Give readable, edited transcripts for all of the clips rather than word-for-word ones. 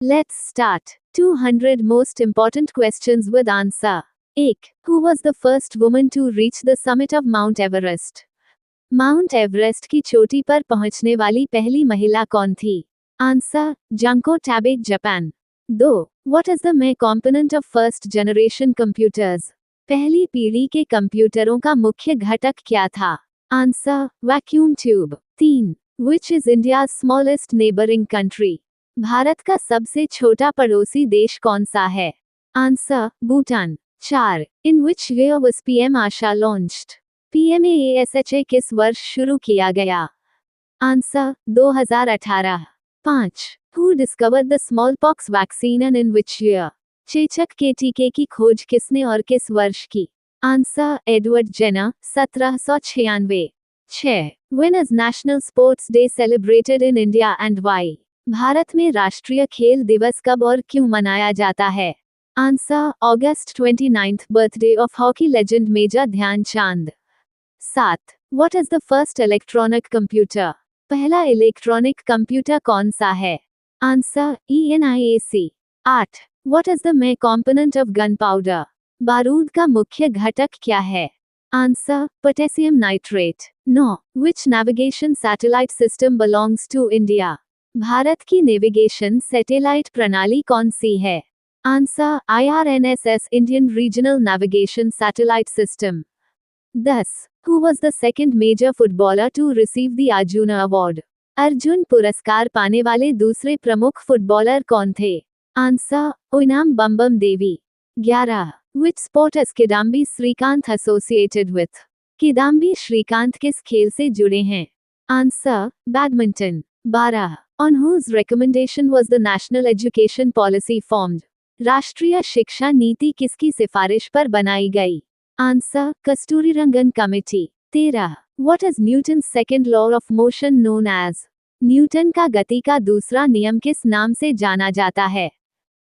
Let's start. 200 most important questions with answer. 1. Who was the first woman to reach the summit of Mount Everest? Mount Everest की चोटी पर पहुंचने वाली पहली महिला कौन थी? Answer, Junko Tabei, Japan. 2. What is the main component of first generation computers? पहली पीढ़ी के कंप्यूटरों का मुख्य घटक क्या था? Answer, vacuum tube. 3. Which is India's smallest neighboring country? Bharat का सबसे छोटा पड़ोसी देश कौन सा है? Answer, Bhutan. 4. In which year was PM Asha launched? PMAASHA किस वर्ष शुरू किया गया? Answer, 2018। 5. Who discovered the smallpox vaccine and in which year? चेचक के टीके की खोज किसने और किस वर्ष की? Answer, Edward Jenner, 1796। 6. When is National Sports Day celebrated in India and why? Bharat में राष्ट्रीय खेल दिवस कब और क्यों मनाया जाता है? आंसर, अगस्त 29, birthday of hockey legend major Dhyan Chand. 7. What is the first electronic computer? पहला इलेक्ट्रॉनिक कंप्यूटर कौन सा है? Answer, ENIAC। 8. What is the main component of gunpowder? बारूद का मुख्य घटक क्या है? Answer, potassium nitrate. 9. Which navigation satellite system belongs to India? Bharat की नेविगेशन सैटेलाइट प्रणाली कौन सी है? Answer, IRNSS, Indian regional navigation satellite system. 10. Who was the second major footballer to receive the Arjuna Award? Arjun पुरस्कार पाने वाले दूसरे प्रमुख फुटबॉलर कौन थे? Answer, Oinam Bembem Devi. 11. Which sport is Kidambi Srikanth associated with? Kidambi Srikanth किस खेल से जुड़े हैं? Answer, badminton. 12. On whose recommendation was the National Education Policy formed? राष्ट्रीय शिक्षा नीति किसकी सिफारिश पर बनाई गई? Answer, Kasturirangan committee. 13. What is Newton's second law of motion known as? Newton का गति का दूसरा नियम किस नाम से जाना जाता है?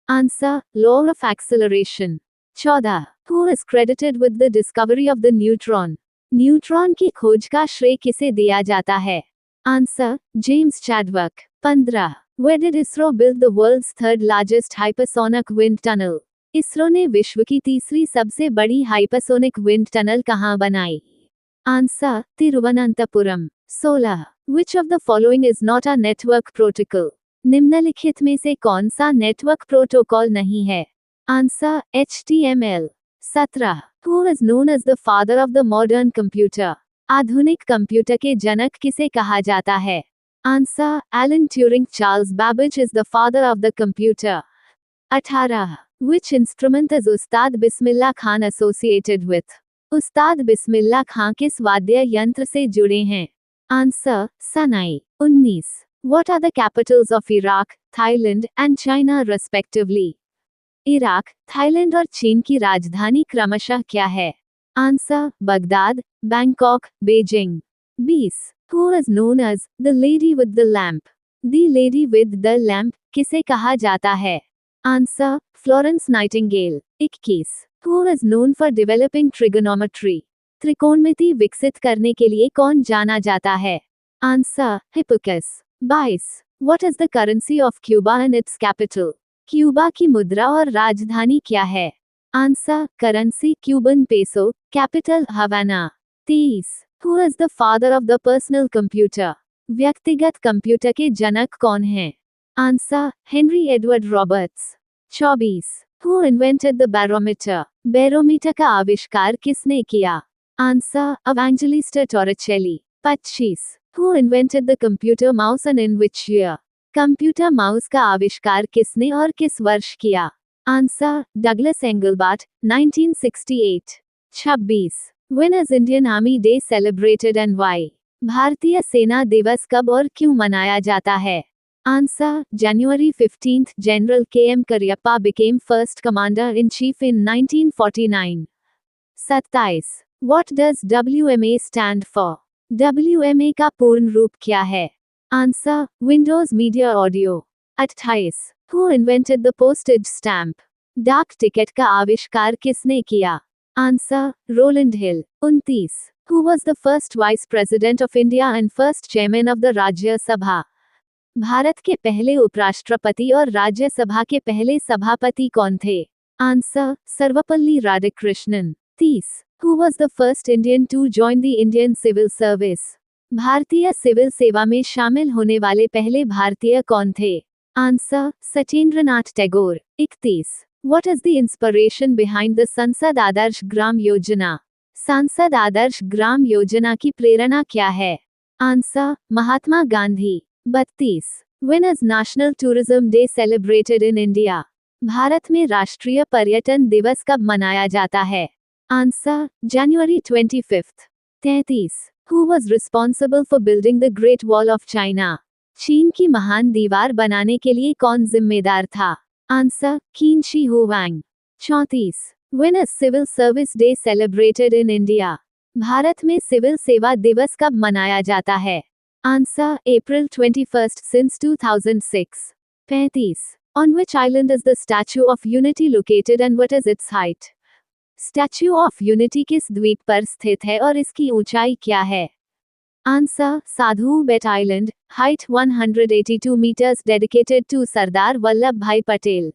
Answer, law of acceleration। 14. Who is credited with the discovery of the neutron? Neutron की खोज का श्रेय किसे दिया जाता है? Answer, James Chadwick. 15. Where did ISRO build the world's third largest hypersonic wind tunnel? ISRO ने विश्व की तीसरी सबसे बड़ी हाइपरसोनिक विंड टनल कहाँ बनाई? Answer, Thiruvananthapuram. 16. Which of the following is not a network protocol? निम्नलिखित में से कौन सा नेटवर्क प्रोटोकॉल नहीं है? Answer, HTML। 17. Who is known as the father of the modern computer? आधुनिक कंप्यूटर के जनक किसे कहा जाता है? Answer, Alan Turing. Charles Babbage is the father of the computer। 18. Which instrument is Ustad Bismillah Khan associated with? उस्ताद बिस्मिल्लाह खान किस वाद्य यंत्र से जुड़े हैं? Answer, Sanae. 19. What are the capitals of Iraq, Thailand, and China respectively? Iraq, Thailand और चीन की राजधानी क्रमशः क्या है? Answer, Baghdad, Bangkok, Beijing. 20. Who is known as the lady with the lamp? The lady with the lamp किसे कहा जाता है? Answer, Florence Nightingale. 21. Who is known for developing trigonometry? त्रिकोणमिति विकसित करने के लिए कौन जाना जाता है? Answer, हिप्पोकस। 22. What is the currency of Cuba and its capital? Cuba की मुद्रा और राजधानी क्या है? Answer, currency, Cuban peso, capital, Havana. 23. Who is the father of the personal computer? व्यक्तिगत कंप्यूटर के जनक कौन हैं? Answer, Henry Edward Roberts. 24. Who invented the barometer? Barometer का आविष्कार किसने किया? Answer, एवेंजेलिस्टा टॉरिचेली। 25. Who invented the computer mouse and in which year? Computer mouse का आविष्कार किसने और किस वर्ष किया? Answer, Douglas Engelbart, 1968। 26. When is Indian Army Day celebrated and why? भारतीय सेना दिवस कब और क्यों मनाया जाता है? Answer, January 15, General KM Cariappa became first commander-in-chief in 1949। 27. What does WMA stand for? WMA का पूर्ण रूप क्या है? Answer, Windows Media Audio। 28. Who invented the postage stamp? डाक टिकट का आविष्कार किसने किया? Answer, Rowland Hill. 29. Who was the first Vice President of India and first Chairman of the Rajya Sabha? Bharat के पहले उपराष्ट्रपति और राज्यसभा के पहले सभापति कौन थे? Answer, Sarvepalli Radhakrishnan. 30. Who was the first Indian to join the Indian Civil Service? भारतीय सिविल सेवा में शामिल होने वाले पहले भारतीय कौन थे? Answer, Satyendranath Tagore. 31. What is the inspiration behind the संसद आदर्श ग्राम योजना? सांसद आदर्श ग्राम योजना की प्रेरणा क्या है? Answer, Mahatma Gandhi. 32. When is National Tourism Day celebrated in India? Bharat में राष्ट्रीय पर्यटन दिवस कब मनाया जाता है? Answer, January 25. 33. Who was responsible for building the Great Wall of China? चीन की महान दीवार बनाने के लिए कौन जिम्मेदार था? Answer, Qin Shi Huang। 34. When is Civil Service Day celebrated in India? Bharat में सिविल सेवा दिवस कब मनाया जाता है? Answer, April 21 since 2006। 35. On which island is the Statue of Unity located and what is its height? Statue of unity किस द्वीप पर स्थित है और इसकी ऊंचाई क्या है? Answer, Sadhu Bet island, height 182 meters, dedicated to Sardar Vallabh Bhai Patel.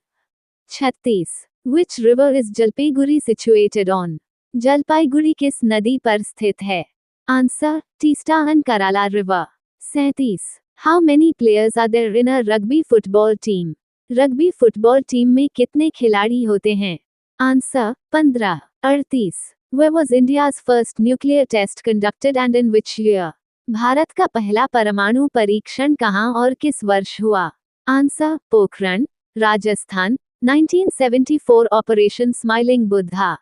36. Which river is Jalpaiguri situated on? Jalpaiguri किस नदी पर स्थित है? आंसर, टीस्टा एंड कराला river. 37. How many players are there in a rugby football team? Rugby football team में कितने खिलाड़ी होते हैं? Answer, 15। 38. Where was India's first nuclear test conducted and in which year? Bharat का पहला परमाणु परीक्षण कहाँ और किस वर्ष हुआ? Answer, Pokhran, Rajasthan, 1974 operation smiling Buddha.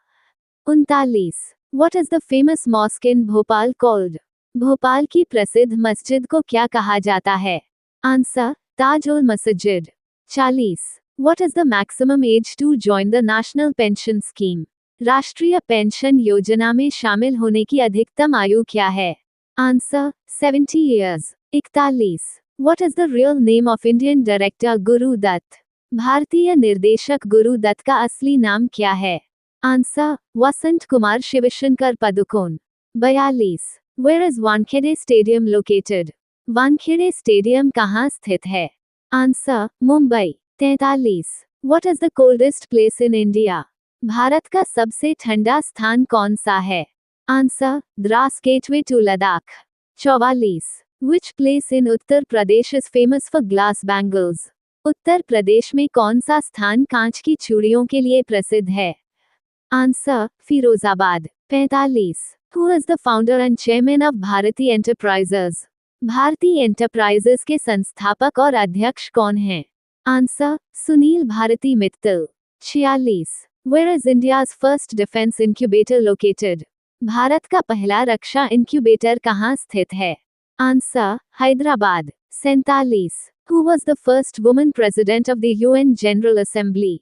39. What is the famous mosque in Bhopal called? Bhopal की प्रसिद्ध मस्जिद को क्या कहा जाता है? आंसर, ताज उल मस्जिद। 40. What is the maximum age to join the National Pension Scheme? राष्ट्रीय पेंशन योजना में शामिल होने की अधिकतम आयु क्या है? Answer, 70 years। 41. What is the real name of Indian director Guru Dutt? भारतीय निर्देशक गुरु दत्त का असली नाम क्या है? Answer, Vasant Kumar Shivshankar Padukone. 42. Where is Wankhede stadium located? Wankhede stadium कहाँ स्थित है? Answer, Mumbai. 43. What is the coldest place in India? Bharat का सबसे ठंडा स्थान कौन सा है? Answer, Dras gateway to Ladakh. 44. Which place in Uttar Pradesh is famous for glass bangles? Uttar Pradesh में कौन सा स्थान कांच की चूड़ियों के लिए प्रसिद्ध है? Answer, Firozabad. 45. Who is the founder and chairman of Bharati Enterprises? Bharati enterprises के संस्थापक और अध्यक्ष कौन हैं? Answer, Sunil Bharti Mittal. 46. Where is India's first defense incubator located? Bharat का पहला रक्षा इंक्यूबेटर कहाँ स्थित है? Answer, Hyderabad. 47. Who was the first woman president of the UN General Assembly?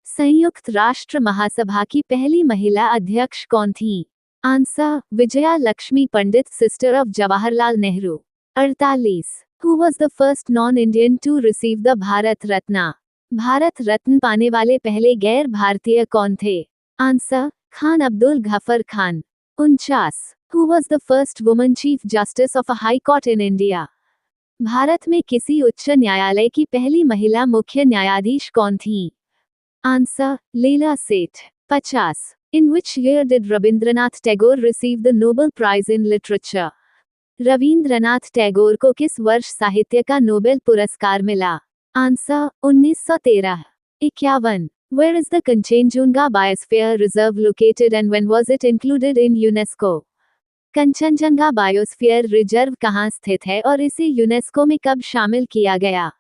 संयुक्त राष्ट्र महासभा की पहली महिला अध्यक्ष कौन थी? Answer, Vijaya Lakshmi Pandit, sister of Jawaharlal Nehru. 48. Who was the first non-Indian to receive the Bharat Ratna? Bharat Ratna पाने वाले पहले गैर भारतीय कौन थे? Answer, Khan Abdul Gaffar Khan. 49. Who was the first woman chief justice of a high court in India? Bharat में किसी उच्च न्यायालय की पहली महिला मुख्य न्यायाधीश कौन थी? आंसर, लीला सेठ। 50. In which year did Rabindranath Tagore receive the Nobel Prize in Literature? Rabindranath Tagore को किस वर्ष साहित्य का नोबेल पुरस्कार मिला? Answer, 1913। 51. Where is the Kanchenjunga Biosphere Reserve located and when was it included in UNESCO? Kanchenjunga biosphere reserve कहाँ स्थित है और इसे यूनेस्को में कब शामिल किया गया?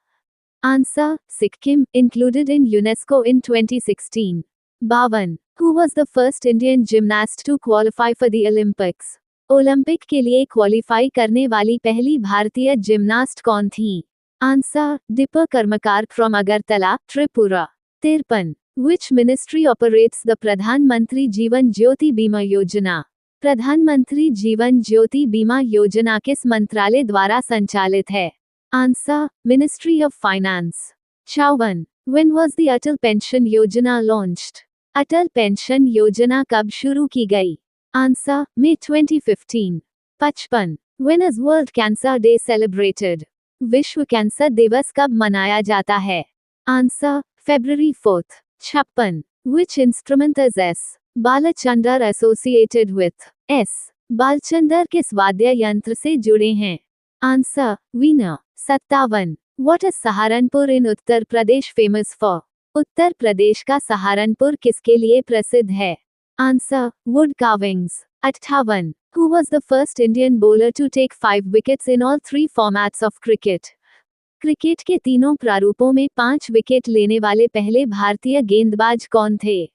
Answer, Sikkim, included in UNESCO in 2016। 52. Who was the first Indian gymnast to qualify for the Olympics? Olympic के लिए क्वालिफाई करने वाली पहली भारतीय जिम्नास्ट कौन थी? आंसर, दीपा कर्मकार from Agartala, Tripura. 53. Which ministry operates the प्रधानमंत्री जीवन ज्योति बीमा योजना? प्रधानमंत्री जीवन ज्योति बीमा योजना किस मंत्रालय द्वारा संचालित है? Answer, ministry of finance. 54. When was the Atal pension योजना launched? अटल पेंशन योजना कब शुरू की गई? Answer, May 2015। 55. When is World Cancer Day celebrated? विश्व कैंसर दिवस कब मनाया जाता है? Answer February 4th. 56. Which instrument is S. Balachander associated with? S. Balachander किस वाद्य यंत्र से जुड़े हैं? Answer Veena. 57. What is Saharanpur in Uttar Pradesh famous for? Uttar Pradesh का सहारनपुर किसके लिए प्रसिद्ध है? Answer wood carvings. 58. Who was the first Indian bowler to take 5 wickets in all 3 formats of cricket? Cricket के तीनों प्रारूपों में 5 विकेट लेने वाले पहले भारतीय गेंदबाज कौन थे?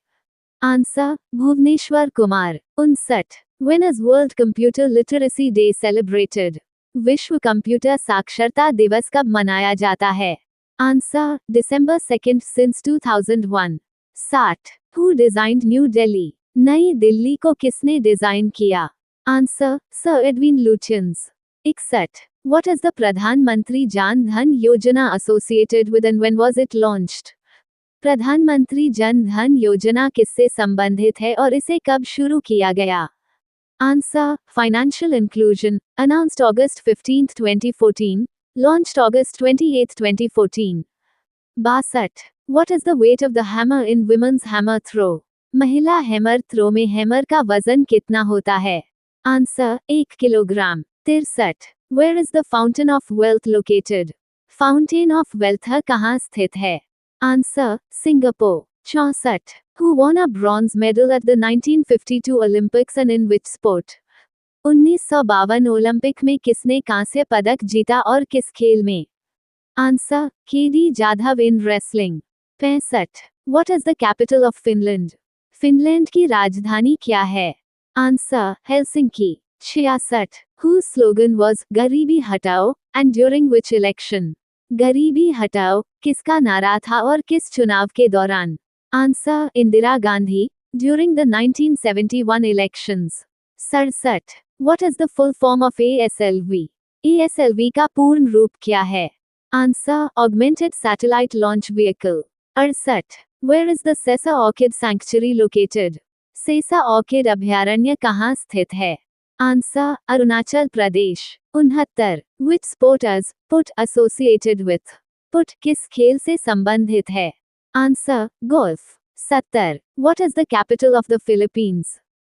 Answer Bhuvneshwar Kumar. 59. When is World Computer Literacy Day celebrated? विश्व कंप्यूटर साक्षरता दिवस कब मनाया जाता है? Answer December 2nd since 2001. 60. Who designed New Delhi? नई दिल्ली को किसने डिजाइन किया? Answer sir Edwin Lutyens. 61. What is the प्रधानमंत्री जान धन योजना associated with and when was it launched? प्रधानमंत्री जन धन योजना किससे संबंधित है और इसे कब शुरू किया गया? Answer financial inclusion. announced August 15, 2014. launched August 28, 2014. 62. What is the weight of the hammer in women's hammer throw? महिला हैमर थ्रो में हैमर का वजन कितना होता है? Answer 1 kilogram. 63. Where is the Fountain of Wealth located? Fountain of wealth कहाँ स्थित है? Answer Singapore. 64. Who won a bronze medal at the 1952 Olympics and in which sport? 1952 Olympic में किसने कांस्य पदक जीता और किस खेल में? Answer KD Jadhav in wrestling. 65. What is the capital of Finland? Finland की राजधानी क्या है? Answer Helsinki. 66. Whose slogan was गरीबी हटाओ and during which election? गरीबी हटाओ किसका नारा था और किस चुनाव के दौरान? Answer Indira Gandhi. during the 1971 elections. 67. What is the full form of ASLV? ASLV का पूर्ण रूप क्या है? Answer Augmented Satellite Launch Vehicle. 68. Where is the Sesa Orchid Sanctuary located? सेसा ऑर्किड अभयारण्य कहाँ स्थित है? Answer Arunachal Pradesh. 69. Which sport is put associated with? Put किस खेल से संबंधित है? Answer golf. 70. What is the capital of the Philippines?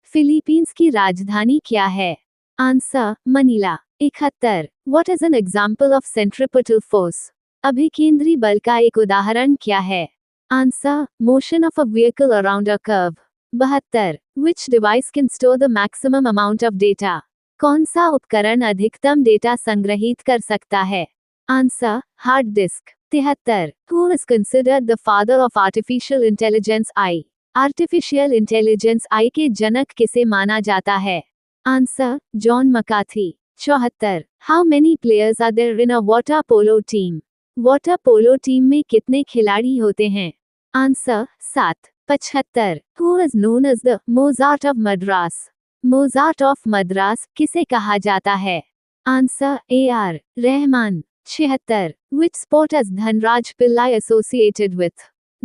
Philippines की राजधानी क्या है? Answer Manila. 71. What is an example of centripetal force? अभिकेंद्री बल का एक उदाहरण क्या है? Answer motion of a vehicle around a curve. 72. Which device can store the maximum amount of data? कौन सा उपकरण अधिकतम डेटा संग्रहित कर सकता है? Answer hard disk. 73. Who is considered the father of artificial intelligence I? Artificial intelligence I के जनक किसे माना जाता है? Answer John McCarthy. 74. How many players are there in a water polo team? Water polo team में कितने खिलाड़ी होते हैं? Answer 7. 75. Who is known as the Mozart of Madras? Mozart of Madras किसे कहा जाता है? Answer AR Rahman. 76. Which sport is Dhanraj Pillai associated with?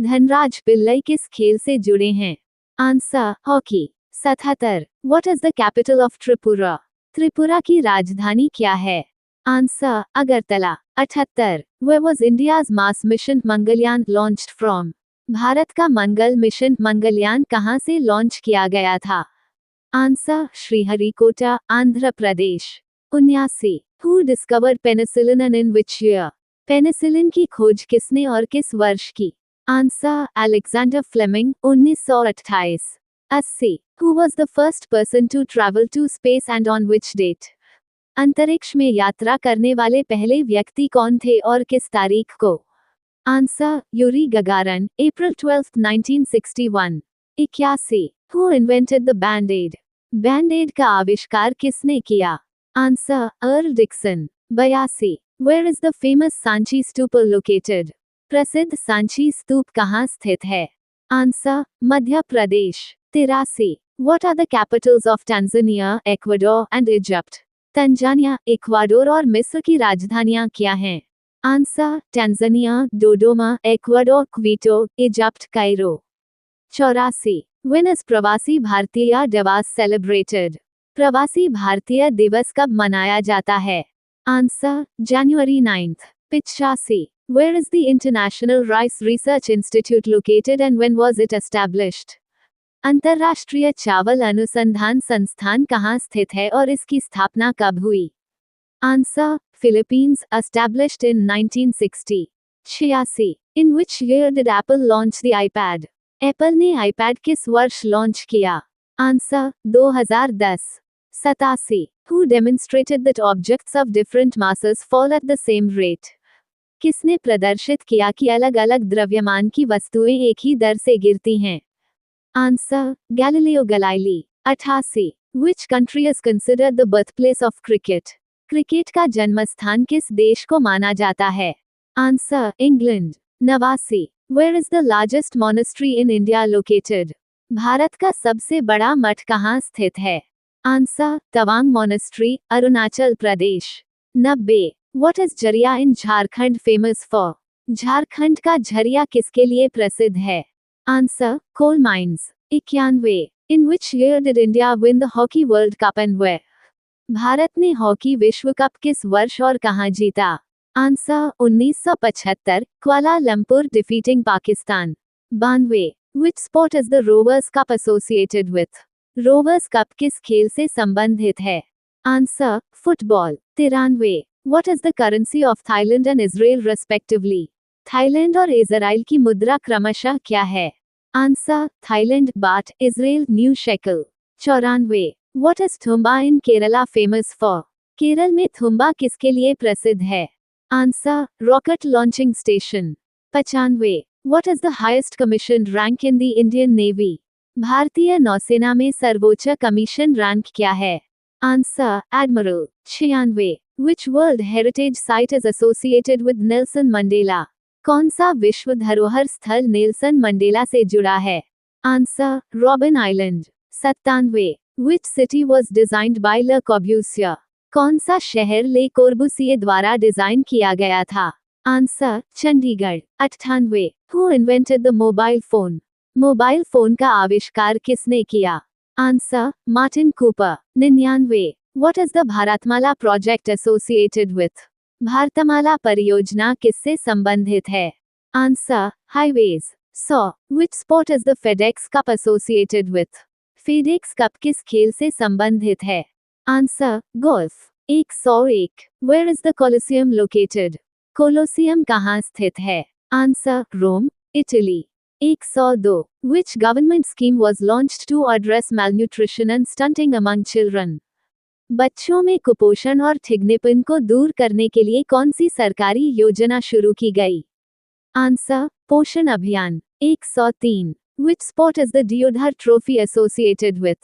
Dhanraj Pillai किस खेल से जुड़े हैं? Answer hockey. 77. What is the capital of Tripura? Tripura की राजधानी क्या है? Answer Agartala. 78. Where was India's Mars mission Mangalyaan launched from? Bharat का मंगल मिशन मंगलयान कहाँ से लॉन्च किया गया था? Answer Sriharikota Andhra Pradesh. 79. Who discovered penicillin and in which year? पेनिसिलिन की खोज किसने और किस वर्ष की? Answer Alexander Fleming 1928. 80. Who was the first person to travel to space and on which date? अंतरिक्ष में यात्रा करने वाले पहले व्यक्ति कौन थे और किस तारीख को? Answer Yuri Gagarin April 12, 1961. 81. Who invented the Band-Aid? Band-Aid का आविष्कार किसने किया? Answer Earl Dickson. 82. Where is the famous Sanchi stupa located? प्रसिद्ध सांची स्तूप कहाँ स्थित है? Answer Madhya Pradesh. 83. What are the capitals of Tanzania, Ecuador and Egypt? Tanzania, Ecuador और मिस्र की राजधानियां क्या हैं? Answer Tanzania Dodoma, Ecuador Quito, Egypt Cairo. 84. When is प्रवासी भारतीय दिवस सेलिब्रेटेड? प्रवासी भारतीय दिवस कब मनाया जाता है? Answer January 9th. 85. Where is the International Rice Research Institute located and when was it established? अंतर्राष्ट्रीय चावल अनुसंधान संस्थान कहाँ स्थित है और इसकी स्थापना कब हुई? Answer Philippines, established in 1960. 86. In which year did Apple launch the iPad? Apple ने आईपैड किस वर्ष लॉन्च किया? Answer 2010. 87. Who demonstrated that objects of different masses fall at the same rate? किसने प्रदर्शित किया कि अलग अलग द्रव्यमान की वस्तुएं एक ही दर से गिरती हैं? Answer Galileo Galilei. 88. Which country is considered the birthplace of cricket? क्रिकेट का जन्मस्थान किस देश को माना जाता है? Answer England. 89. Where is the largest monastery in India located? Bharat का सबसे बड़ा मठ कहाँ स्थित है? Answer Tawang monastery, Arunachal Pradesh. 90. What is Jharia in Jharkhand famous for? Jharkhand का झरिया किसके लिए प्रसिद्ध है? Answer coal mines. 91. In which year did India win the Hockey World Cup and where? Bharat ने हॉकी विश्व कप किस वर्ष और कहां जीता? Answer 1975, Kuala Lumpur defeating Pakistan. 92. Which sport is the Rovers Cup associated with? Rovers cup किस खेल से संबंधित है? Answer football. 93. What is the currency of Thailand and Israel respectively? Thailand और इजराइल की मुद्रा क्रमशः क्या है? आंसर थाईलैंड बाट, Israel new shackle. 94. What is Thumba in Kerala famous for? Kerala में थुम्बा किसके लिए प्रसिद्ध है? Answer rocket launching station. 95. What is the highest commissioned rank in the Indian Navy? भारतीय नौसेना में सर्वोच्च कमीशन रैंक क्या है? Answer admiral. 96. Which World Heritage Site is associated with Nelson Mandela? कौन सा विश्व धरोहर स्थल नेल्सन मंडेला से जुड़ा है? Answer robin island. 97. Which city was designed by Le Corbusier? कौन सा शहर ले कोर्बुसिए द्वारा डिजाइन किया गया था? Answer Chandigarh. 98. Who invented the mobile phone? Mobile phone का आविष्कार किसने किया? Answer Martin Cooper. 99. What is the Bharatmala project associated with? Bharatmala परियोजना किससे संबंधित है? Answer highways. 100. Which sport is the FedEx Cup associated with? FedEx cup किस खेल से संबंधित है? Answer golf. 101. Where is the Colosseum located? Colosseum कहाँ स्थित है? Answer Rome, Italy. 102. Which government scheme was launched to address malnutrition and stunting among children? बच्चों में कुपोषण और ठिगनेपन को दूर करने के लिए कौन सी सरकारी योजना शुरू की गई? आंसर पोषण अभियान. 103. Which sport is the Deodhar Trophy associated with?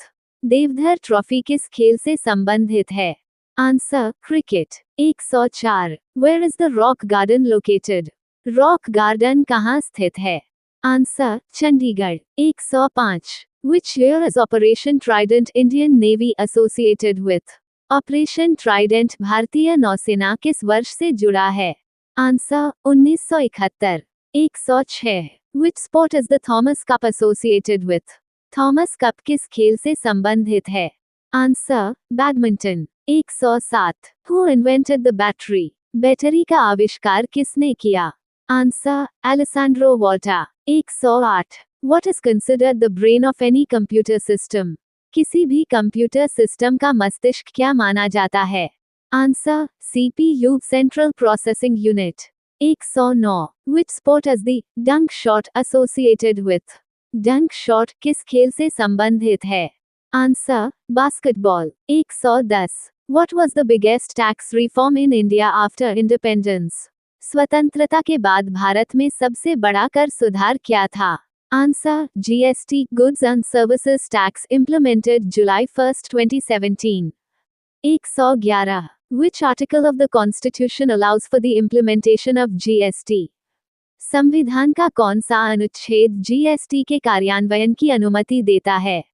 Deodhar trophy किस खेल से संबंधित है? Answer cricket. 104. Where is the Rock Garden located? Rock garden कहाँ स्थित है? Answer Chandigarh. 105. Which year is Operation Trident Indian Navy associated with? Operation Trident भारतीय नौसेना किस वर्ष से जुड़ा है? Answer 1971. 106. Which sport is the Thomas Cup associated with? Thomas cup किस खेल से संबंधित है? Answer badminton. 107. Who invented the battery? Battery का आविष्कार किसने किया? Answer Alessandro वोल्टा. 108. What is considered the brain of any computer system? किसी भी कंप्यूटर सिस्टम का मस्तिष्क क्या माना जाता है? Answer CPU central processing unit. 109. Which sport is the dunk shot associated with? डंक शॉट किस खेल से संबंधित है? Answer basketball. 110. What was the biggest tax reform in India after independence? स्वतंत्रता के बाद भारत में सबसे बड़ा कर सुधार क्या था? Answer GST Goods and Services Tax implemented July 1, 2017. 111. Which article of the Constitution allows for the implementation of GST? संविधान का कौन सा अनुच्छेद GST के कार्यान्वयन की अनुमति देता है?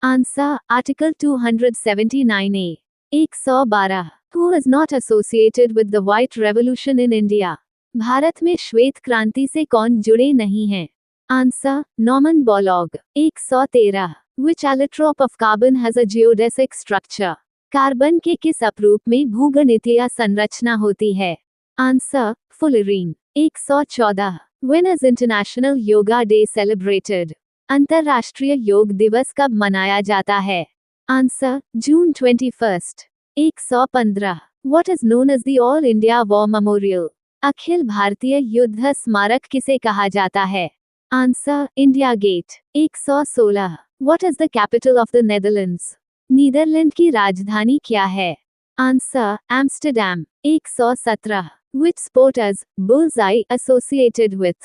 Answer article 279A. 112. Who is not associated with the White Revolution in India? Bharat में श्वेत क्रांति से कौन जुड़े नहीं हैं? Answer Norman Borlaug. 113. Which allotrope of carbon has a geodesic structure? Carbon के किस अपरूप में भूगणितीय संरचना होती है? Answer fullerene. 114 When is international yoga day celebrated? अंतर्राष्ट्रीय योग दिवस कब मनाया जाता है? Answer June 21। 115 What is known as the All India War Memorial? अखिल भारतीय युद्ध स्मारक किसे कहा जाता है? Answer India gate. 116 What is the capital of the Netherlands? Netherland की राजधानी क्या है? Answer Amsterdam. 117 Which sport is bullseye associated with?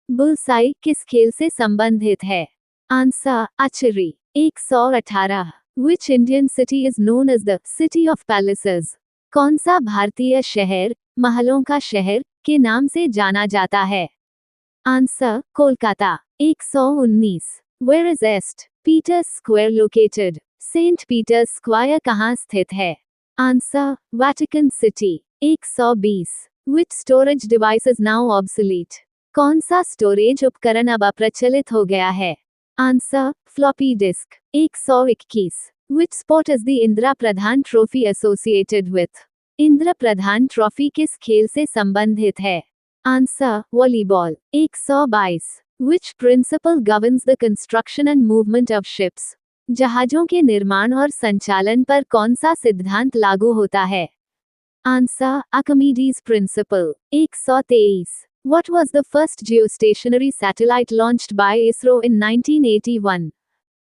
Bullseye किस खेल से संबंधित है? Answer archery. 118 Which Indian city is known as the City of Palaces? कौन सा भारतीय शहर महलों का शहर के नाम से जाना जाता है? Answer Kolkata. 119 Where is St. Peter's Square located? Saint Peter's square कहाँ स्थित है? Answer Vatican city. 120 Which storage device is now obsolete? कौन सा स्टोरेज उपकरण अब अप्रचलित हो गया है? Answer floppy disk. 121 Which sport is the Indira Pradhan trophy associated with? Indira Pradhan trophy किस खेल से संबंधित है? Answer volleyball. 122 Which principle governs the construction and movement of ships? जहाजों के निर्माण और संचालन पर कौन सा सिद्धांत लागू होता है? Answer Archimedes principal. 123 What was the first geostationary satellite launched by ISRO in 1981?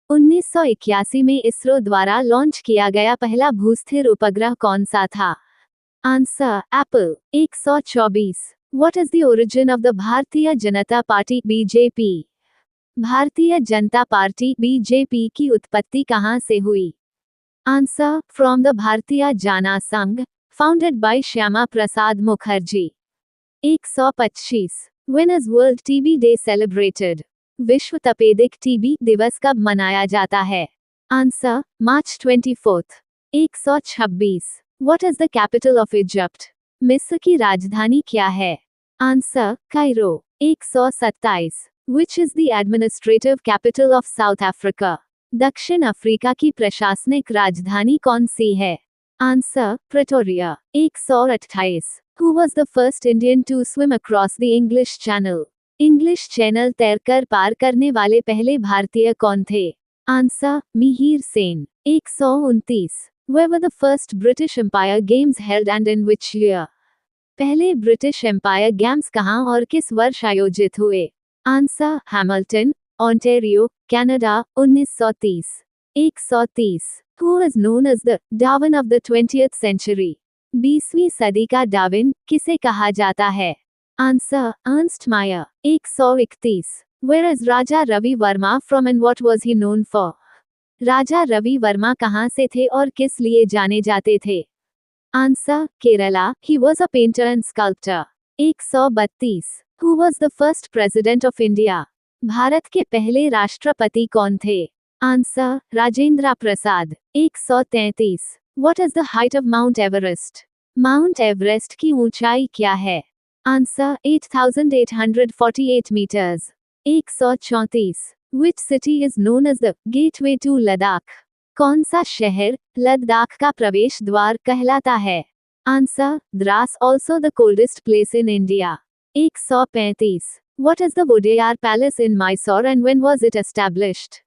1981 में इसरो द्वारा लॉन्च किया गया पहला भूस्थिर उपग्रह कौन सा था? Answer Apple. 124 What is the origin of the Bharatiya Janata party BJP? Bharatiya Janata party BJP की उत्पत्ति कहाँ से हुई? आंसर फ्रॉम द भारतीय जाना संघ founded by Shyama Prasad Mukherjee. 125 When is World TB Day celebrated? विश्व तपेदिक टीबी दिवस कब मनाया जाता है? Answer March 24। 126 What is the capital of Egypt? मिस्र की राजधानी क्या है? Answer Cairo. 127 Which is the administrative capital of South Africa? दक्षिण अफ्रीका की प्रशासनिक राजधानी कौन सी है? Answer Pretoria. 128 Who was the first Indian to swim across the English Channel? English channel तैरकर पार करने वाले पहले भारतीय कौन थे? Answer Mihir Sen. 129 Where were the first British Empire Games held and in which year? पहले ब्रिटिश एम्पायर गेम्स कहाँ और किस वर्ष आयोजित हुए? Answer Hamilton, Ontario, Canada, 1930। 130 Who is known as the Darwin of the 20th century? 20वीं सदी का डार्विन किसे कहा जाता है? Answer Ernst Mayar. 131 Where is Raja Ravi Varma from and what was he known for? Raja Ravi Varma कहाँ से थे और किस लिए जाने जाते थे? Answer Kerala, he was a painter and sculptor। 132 Who was the first president of India? Bharat के पहले राष्ट्रपति कौन थे? Answer Rajendra Prasad. 133 What is the height of Mount Everest? Mount Everest की ऊंचाई क्या है? Answer 8848 metres. 134 Which city is known as the gateway to Ladakh? कौन सा शहर लद्दाख का प्रवेश द्वार कहलाता है? Answer Dras, also the coldest place in India। 135 What is the Wodeyar Palace in Mysore and when was it established?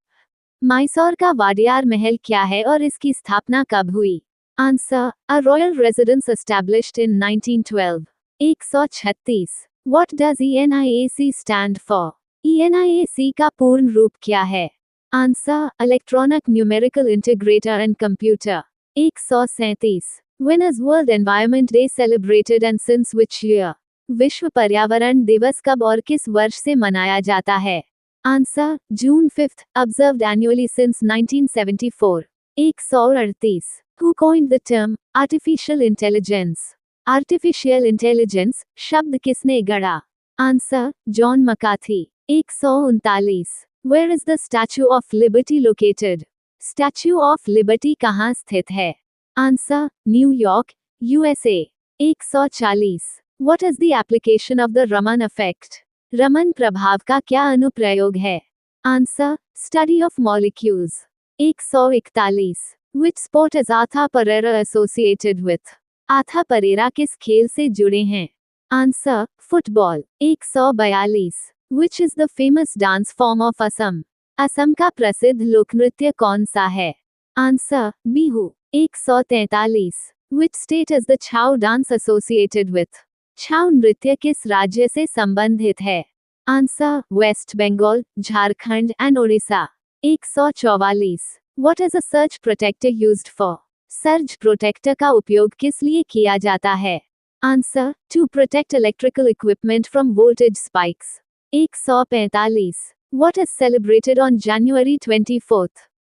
Mysore का वाडियार महल क्या है और इसकी स्थापना कब हुई? Answer A royal residence established in 1912। 136 What does ENIAC stand for? ENIAC का पूर्ण रूप क्या है? Answer electronic numerical integrator and computer. 137 When is World Environment Day celebrated and since which year? विश्व पर्यावरण दिवस कब और किस वर्ष से मनाया जाता है? Answer June 5 observed annually since 1974। 138 Who coined the term artificial intelligence? Artificial intelligence शब्द किसने गढ़ा? Answer John McCarthy. 139 Where is the Statue of Liberty located? Statue of liberty कहाँ स्थित है? Answer New York, USA. 140 What is the application of the Raman effect? Raman प्रभाव का क्या अनुप्रयोग है? Answer study of molecules. 141 Which sport is Atha Pereira associated with? आथा परेरा किस खेल से जुड़े हैं? Answer football. 142। Which is the famous dance form of Assam? Assam का प्रसिद्ध लोक नृत्य कौन सा है? Answer Bihu. 143। Which state is the Chhau dance associated with? Chhau नृत्य किस राज्य से संबंधित है? Answer West Bengal, Jharkhand and Odisha. 144। What is a surge protector used for? Surge protector का उपयोग किस लिए किया जाता है? Answer to protect electrical equipment from voltage spikes. 145। What is celebrated on January 24?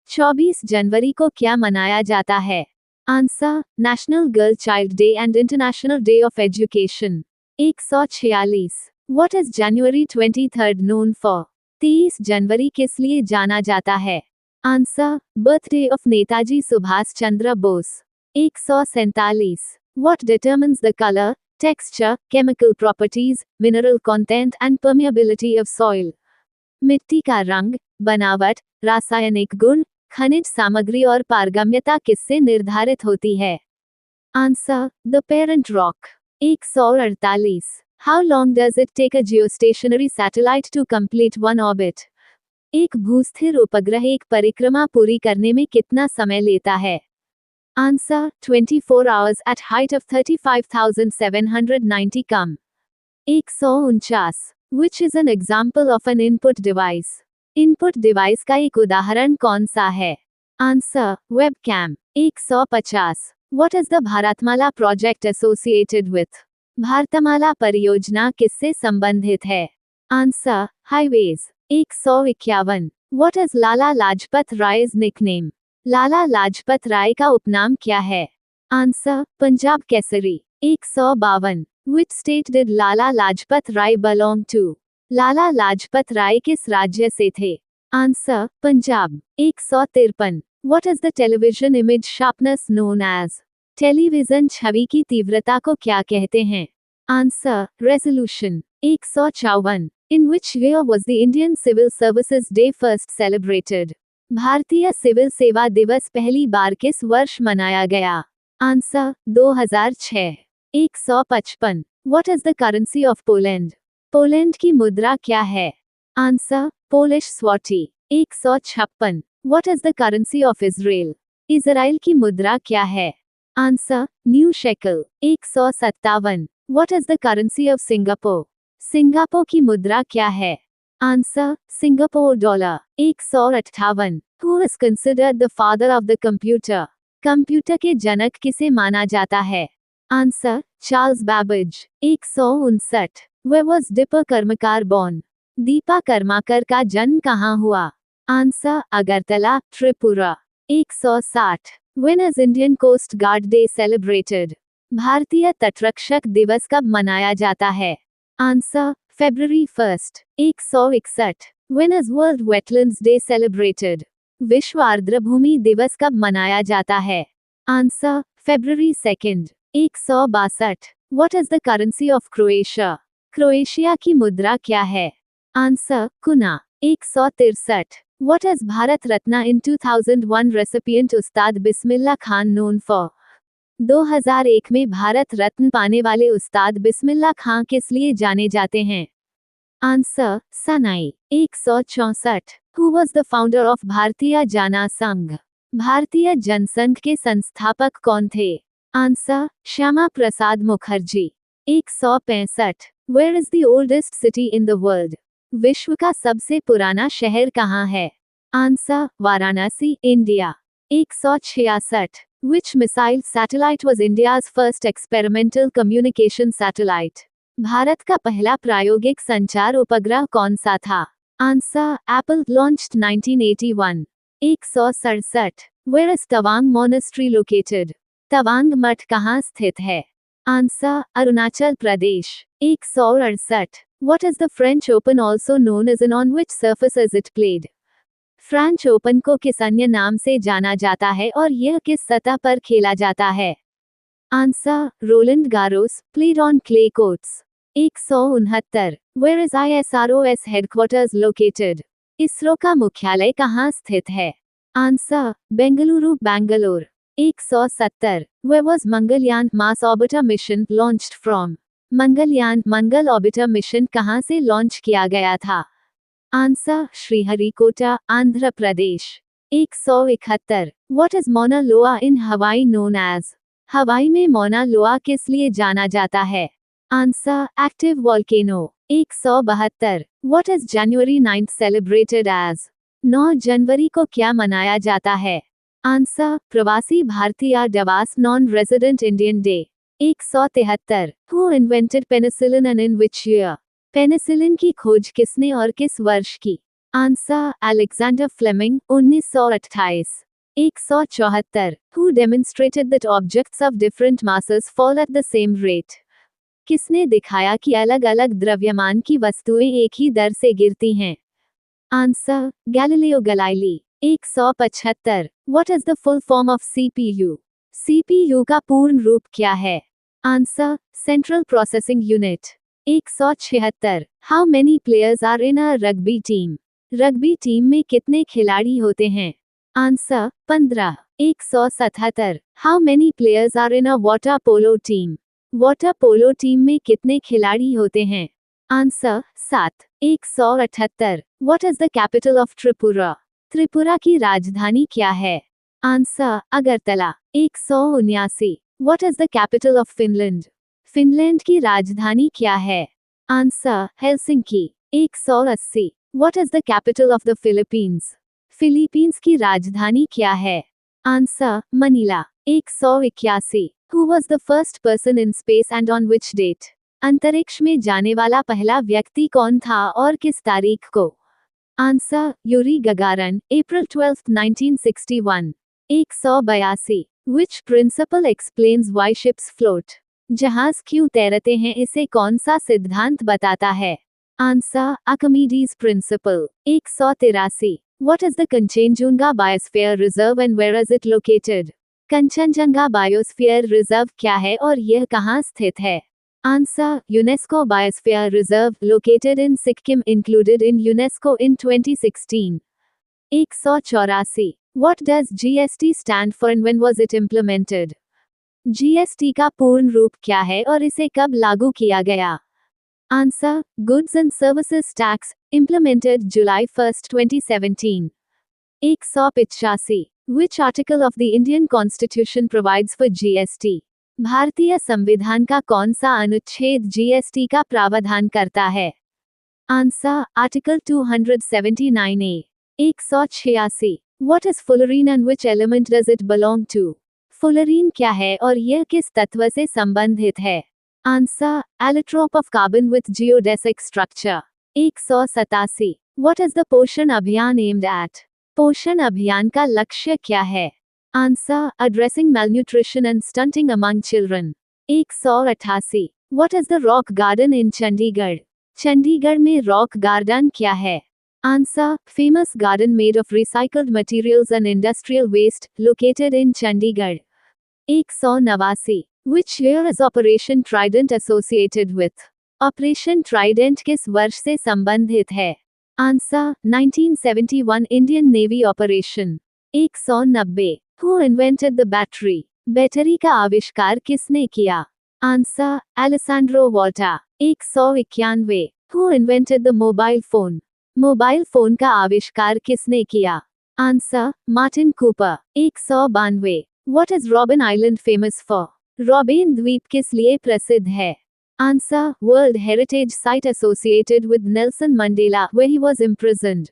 24 जनवरी को क्या मनाया जाता है? Answer national girl child day and international day of education. 146। What is January 23 known for? 23 जनवरी किस लिए जाना जाता है? Answer birthday of Netaji Subhash Chandra Bose. 147। What determines the color, texture, chemical properties, mineral content and permeability of soil? मिट्टी का रंग, बनावट, रासायनिक गुण, खनिज सामग्री और पारगम्यता किससे निर्धारित होती है? Answer the parent rock. 148। How long does it take a geostationary satellite to complete one orbit? एक भूस्थिर उपग्रह एक परिक्रमा पूरी करने में कितना समय लेता है? Answer 24 hours at height of 35,790 km। 149। Which is an example of an input device? Input device का एक उदाहरण कौन सा है? Answer webcam. 150। What is the Bharatmala project associated with? Bharatmala परियोजना किससे संबंधित है? Answer highways. 151। What is Lala Lajpat Rai's nickname? Lala Lajpat Rai का उपनाम क्या है? Answer Punjab Kesari. 152। Which state did Lala Lajpat Rai belong to? Lala Lajpat Rai किस राज्य से थे? Answer Punjab. 153। What is the television image sharpness known as? Television छवि की तीव्रता को क्या कहते हैं? Answer resolution. 154। In which year was the Indian Civil Services Day first celebrated? भारतीय सिविल सेवा दिवस पहली बार किस वर्ष मनाया गया? Answer 2006। 155। What is the currency of Poland? Poland की मुद्रा क्या है? Answer Polish zloty. 156। What is the currency of Israel? Israel की मुद्रा क्या है? Answer new shekel. 157। What is the currency of Singapore? Singapore की मुद्रा क्या है? Answer Singapore dollar. 158। Who is considered the father of the computer? Computer के जनक किसे माना जाता है? Answer Charles Babbage. 159। Where was Dipper कर्मकार born? दीपा कर्माकर का जन्म कहाँ हुआ? Answer Agartala, Tripura. 160। When is Indian Coast Guard Day celebrated? भारतीय तटरक्षक दिवस कब मनाया जाता है? Answer February 1st। 161। When is World Wetlands Day celebrated? विश्व आर्द्रभूमि दिवस कब मनाया जाता है? Answer February 2nd। 162। What is the currency of Croatia? Croatia की मुद्रा क्या है? आंसर कुना। 163। What is Bharat Ratna in 2001 recipient Ustad Bismillah Khan known for? 2001 में भारत रत्न पाने वाले उस्ताद बिस्मिल्ला खां किस लिए जाने जाते हैं? Answer Sanae. 164। Who was the founder of भारतीय जाना संघ? भारतीय जनसंघ के संस्थापक कौन थे? Answer Shyama Prasad Mukherjee. 165। Where is the oldest city in the world? विश्व का सबसे पुराना शहर कहाँ है? Answer Varanasi, India. 166। Which missile satellite was India's first experimental communication satellite? Bharat का पहला प्रायोगिक संचार उपग्रह कौन सा था? Answer Apple launched 1981। 167। Where is Tawang monastery located? Tawang मठ कहाँ स्थित है? Answer Arunachal Pradesh. 168। What is the French Open also known as and on which surface is it played? French open को किस अन्य नाम से जाना जाता है और यह किस सतह पर खेला जाता है? Answer Roland Garros, played on clay courts। 169। Where is ISRO's headquarters located? ISRO का मुख्यालय कहाँ स्थित है? Answer Bengaluru Bangalore. 170 Where was Mangalyaan Mars Orbiter mission launched from? Mangalyaan Mangal orbiter mission कहां से लॉन्च किया गया था? Answer Sriharikota Andhra Pradesh. 171 What is Mauna Loa in Hawaii known as? हवाई में मौना लोआ किस लिए जाना जाता है? Answer active volcano. 172 What is January 9th celebrated as? 9 जनवरी को क्या मनाया जाता है? Answer Pravasi Bharatiya Divas non resident Indian day. 173 Who invented penicillin and in which year? पेनिसिलिन की खोज किसने और किस वर्ष की? Answer Alexander Fleming 1928। 174 Who demonstrated that objects of different masses fall at the same rate? किसने दिखाया कि अलग अलग द्रव्यमान की वस्तुएं एक ही दर से गिरती हैं? Answer Galileo Galilei. 175 What is the full form of CPU? CPU का पूर्ण रूप क्या है? Answer central processing unit. 176 How many players are in a rugby team? Rugby team में कितने खिलाड़ी होते हैं? Answer 15। 177 How many players are in a water polo team? Water polo team में कितने खिलाड़ी होते हैं? Answer 7। 178 What is the capital of Tripura? Tripura की राजधानी क्या है? Answer Agartala. 179 What is the capital of Finland? Finland की राजधानी क्या है? Answer Helsinki. 180 What is the capital of the Philippines? Philippines की राजधानी क्या है? Answer Manila. 181 Who was the first person in space and on which date? अंतरिक्ष में जाने वाला पहला व्यक्ति कौन था और किस तारीख को? Answer Yuri Gagarin, April 12, 1961। 182 Which principle explains why ships float? जहाज क्यों तैरते हैं इसे कौन सा सिद्धांत बताता है? Answer Archimedes principal. 183 What is the Kanchenjunga Biosphere Reserve and where is it located? Kanchenjunga biosphere reserve क्या है और यह कहाँ स्थित है? Answer UNESCO biosphere reserve located in Sikkim included in UNESCO in 2016। 184 What does GST stand for and when was it implemented? GST का पूर्ण रूप क्या है और इसे कब लागू किया गया? Answer Goods and Services Tax, implemented July 1, 2017। 185 Which article of the Indian Constitution provides for GST? भारतीय संविधान का कौन सा अनुच्छेद GST का प्रावधान करता है? Answer article 279A। 186 What is fullerene and which element does it belong to? Fullerene क्या है और यह किस तत्व से संबंधित है? Answer allotrope of carbon with geodesic structure. 187 What is the पोषण अभियान aimed at? पोषण अभियान का लक्ष्य क्या है? Answer addressing malnutrition and stunting among children। 188 What is the rock garden in Chandigarh? Chandigarh में रॉक गार्डन क्या है? Answer famous garden made of recycled materials and industrial waste located in Chandigarh. 189 Which year is Operation Trident associated with? Operation trident किस वर्ष से संबंधित है? Answer 1971 Indian navy operation. 190 Who invented the battery? Battery का आविष्कार किसने किया? Answer Alessandro Volta. 191 Who invented the mobile phone? Mobile phone का आविष्कार किसने किया? Answer Martin Cooper. 192 What is Robben Island famous for? Robin द्वीप किस लिए प्रसिद्ध है? Answer world heritage site associated with Nelson Mandela where he was imprisoned।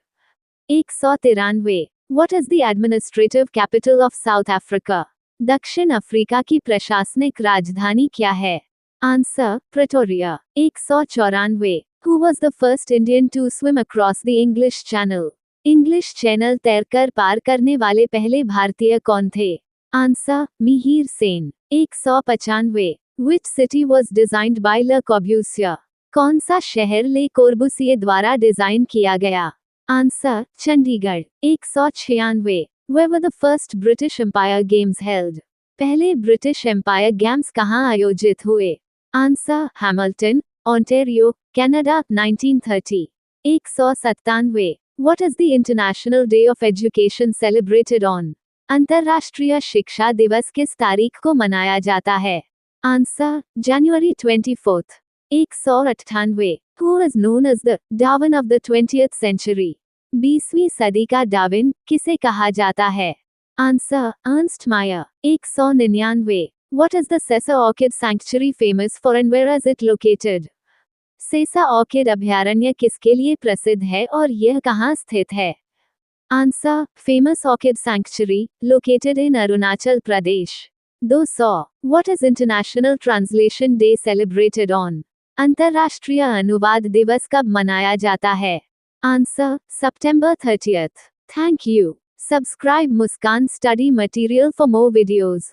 193 What is the administrative capital of South Africa? दक्षिण अफ्रीका की प्रशासनिक राजधानी क्या है? Answer Pretoria. 194 Who was the first Indian to swim across the English Channel? English channel तैरकर पार करने वाले पहले भारतीय कौन थे? Answer Mihir Sen. 195 Which city was designed by Le Corbusier? कौन सा शहर ले कोर्बुसिए द्वारा डिजाइन किया गया? Answer Chandigarh. 196 Where were the first British Empire Games held? पहले ब्रिटिश एम्पायर गेम्स कहाँ आयोजित हुए? Answer Hamilton, Ontario, Canada 1930। 197 What is the International Day of Education celebrated on? अंतर्राष्ट्रीय शिक्षा दिवस किस तारीख को मनाया जाता है? Answer January 24। 198। Who is known as the Darwin of the 20th century? 20वीं सदी का डार्विन किसे कहा जाता है? Answer Ernst Mayar. 199। What is the Sessa Orchid Sanctuary famous for and where is it located? सेसा ऑर्किड अभयारण्य किसके लिए प्रसिद्ध है और यह कहाँ स्थित है? Answer famous orchid sanctuary located in Arunachal Pradesh. 200। What is international translation day celebrated on? अंतर्राष्ट्रीय अनुवाद दिवस कब मनाया जाता है? Answer September 30। Thank you. Subscribe Muskan study material for more videos.